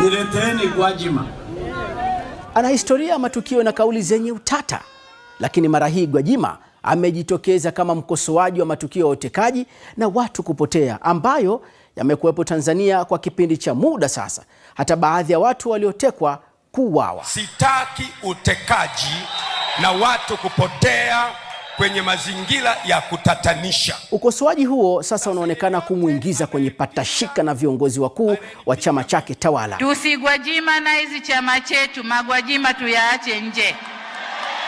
Nileteni Gwajima. Ana historia ya matukio na kauli zenye utata, lakini mara hii Gwajima amejitokeza kama mkosoaji wa matukio ya utekaji na watu kupotea ambayo yamekuwepo Tanzania kwa kipindi cha muda sasa, hata baadhi ya watu waliotekwa kuuawa. Sitaki utekaji na watu kupotea kwenye mazingira ya kutatanisha. Ukosoaji huo sasa unaonekana kumuingiza kwenye patashika na viongozi wakuu wa chama chake tawala. Tusigwajima na hizi chama chetu, magwajima tuyaache nje.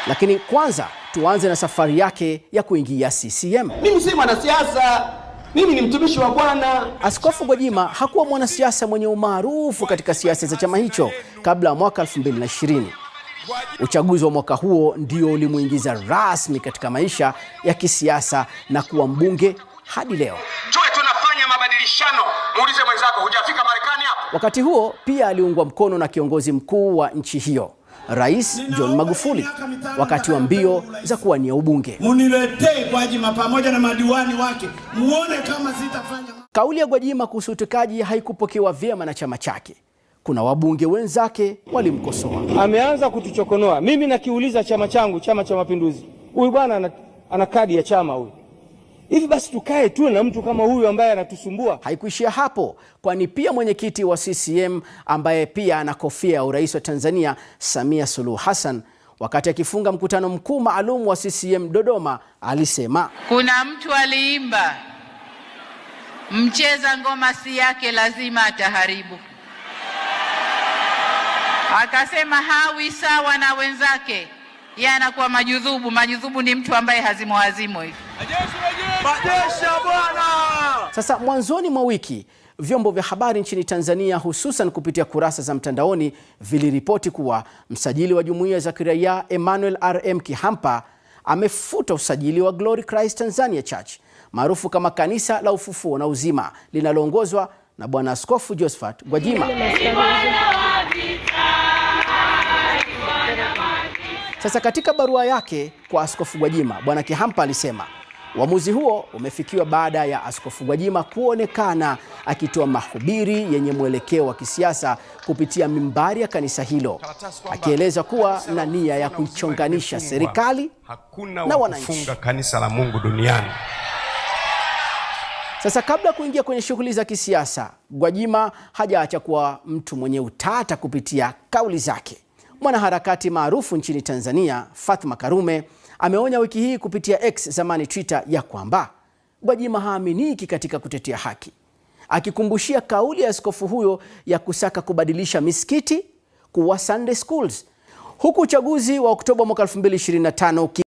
Lakini kwanza tuanze na safari yake ya kuingia CCM. Mimi si mwanasiasa, mimi ni mtumishi wa Bwana. Askofu Gwajima hakuwa mwanasiasa mwenye umaarufu katika siasa za chama hicho kabla ya mwaka 2020. Uchaguzi wa mwaka huo ndio ulimuingiza rasmi katika maisha ya kisiasa na kuwa mbunge hadi leo. Tuwe tunafanya mabadilishano, muulize mwenzako hujafika Marekani hapo. Wakati huo pia aliungwa mkono na kiongozi mkuu wa nchi hiyo, Rais John Magufuli, wakati wa mbio za kuwania ubunge. Muniletee Gwajima pamoja na madiwani wake, muone kama sitafanya. Kauli ya Gwajima kuhusu utekaji haikupokewa vyema na chama chake. Kuna wabunge wenzake walimkosoa. Ameanza kutuchokonoa. Mimi nakiuliza chama changu, Chama cha Mapinduzi, huyu bwana ana kadi ya chama huyu. Hivi basi tukae tu na mtu kama huyu ambaye anatusumbua? Haikuishia hapo, kwani pia mwenyekiti wa CCM ambaye pia ana kofia ya urais wa Tanzania, Samia Suluhu Hassan, wakati akifunga mkutano mkuu maalum wa CCM Dodoma, alisema kuna mtu aliimba, mcheza ngoma si yake lazima ataharibu. Akasema hawi sawa na wenzake, yeye anakuwa majudhubu. Majudhubu ni mtu ambaye hazimo hivi. Sasa mwanzoni mwa wiki, vyombo vya habari nchini Tanzania hususan kupitia kurasa za mtandaoni viliripoti kuwa msajili wa jumuiya za kiraia Emmanuel RM Kihampa amefuta usajili wa Glory Christ Tanzania Church, maarufu kama Kanisa la Ufufuo na Uzima, linaloongozwa na Bwana Askofu Josephat Gwajima. Sasa katika barua yake kwa Askofu Gwajima, Bwana Kihampa alisema uamuzi huo umefikiwa baada ya Askofu Gwajima kuonekana akitoa mahubiri yenye mwelekeo wa kisiasa kupitia mimbari ya kanisa hilo, akieleza kuwa na nia ya kuichonganisha serikali na wananchi. Kufunga kanisa la Mungu duniani. Sasa kabla ya kuingia kwenye shughuli za kisiasa, Gwajima hajaacha kuwa mtu mwenye utata kupitia kauli zake. Mwanaharakati maarufu nchini Tanzania, Fatma Karume, ameonya wiki hii kupitia X, zamani Twitter, ya kwamba Gwajima haaminiki katika kutetea haki, akikumbushia kauli ya askofu huyo ya kusaka kubadilisha misikiti kuwa Sunday schools, huku uchaguzi wa Oktoba mwaka 2025